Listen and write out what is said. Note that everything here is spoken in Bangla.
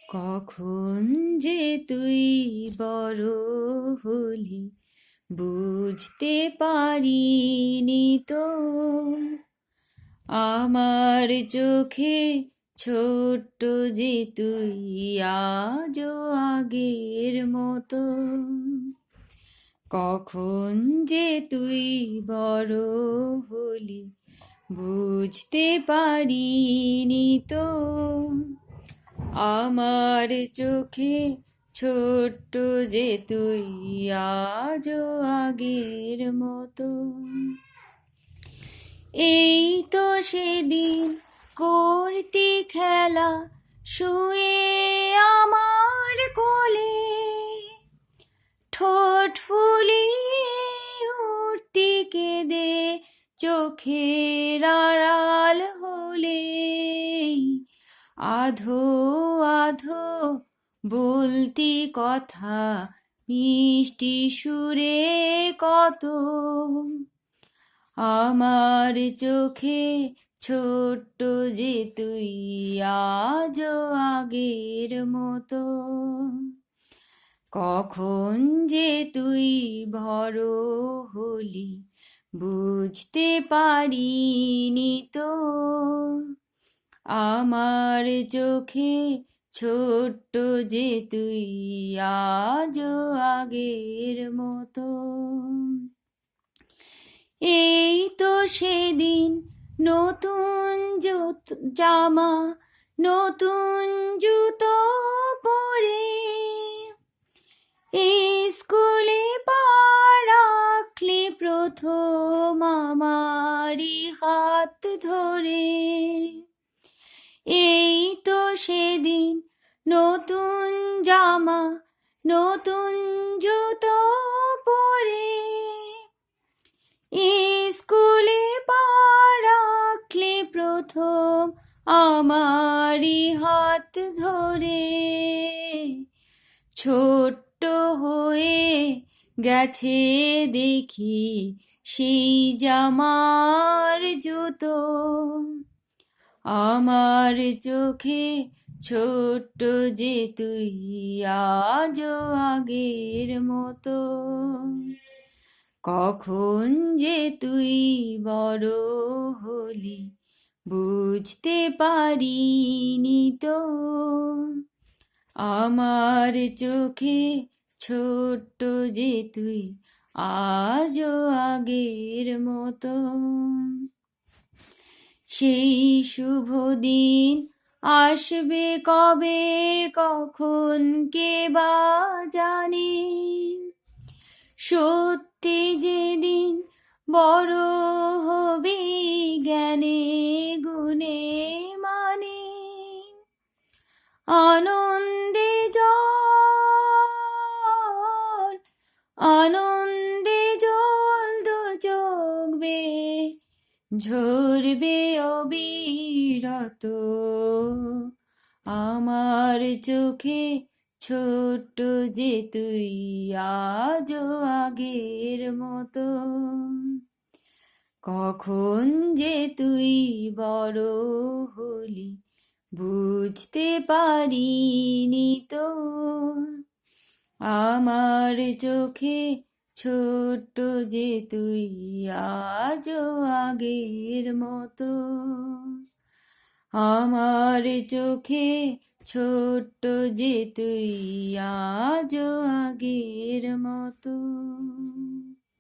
কখন যে তুই বড় হলি বুঝতে পারিনি তো, আমার চোখে ছোট্ট যে তুই আজও আগের মতো। কখন যে তুই বড় হলি বুঝতে পারিনি তো, আমার চোখে ছোট্ট যে তুই আজও আগের মতো। এই তো সেদিন করতি খেলা শুয়ে আমার কোলে, ঠোঁট ফুলিয়ে উঠতি কেঁদে চোখের আড়াল হলে, আধো আধো বলতি কথা মিষ্টি সুরে কত, আমার চোখে ছোট্ট যে তুই আজও আগের মতো। কখন যে তুই বড় হলি বুঝতে পারিনি তো, আমার চোখে ছোট্ট যে তুই আজও আগের মতো। এই তো সেদিন নতুন জামা নতুন জুতো পরে স্কুলে পা রাখলি প্রথম আমারই হাত ধরে। এই তো সেদিন নতুন জামা নতুন জুতো পরে স্কুলে পা রাখলি প্রথম আমারই হাত ধরে। ছোট্ট হয়ে গেছে দেখি সেই জামার জুতো, আমার চোখে ছোট্ট যে তুই আজও আগের মতো। কখন যে তুই বড় হলি বুঝতে পারিনি তো, আমার চোখে ছোট্ট যে তুই আজও আগের মতো। সেই শুভ দিন আসবে কবে কখন কে বা জানে, সত্যি যেদিন বড় হবি জ্ঞানে গুণে মানে, আনন্দে জল আনন্দে জল দু চোখ বেয়ে ঝরবে অবিরত, আমার চোখে ছোট্ট যে তুই আজও আগের মতো। কখন যে তুই বড় হলি বুঝতে পারিনি তো, আমার চোখে ছোট্ট যে তুই আজও আগের মতো। আমার চোখে ছোট্ট যে তুই আজও আগের মতো।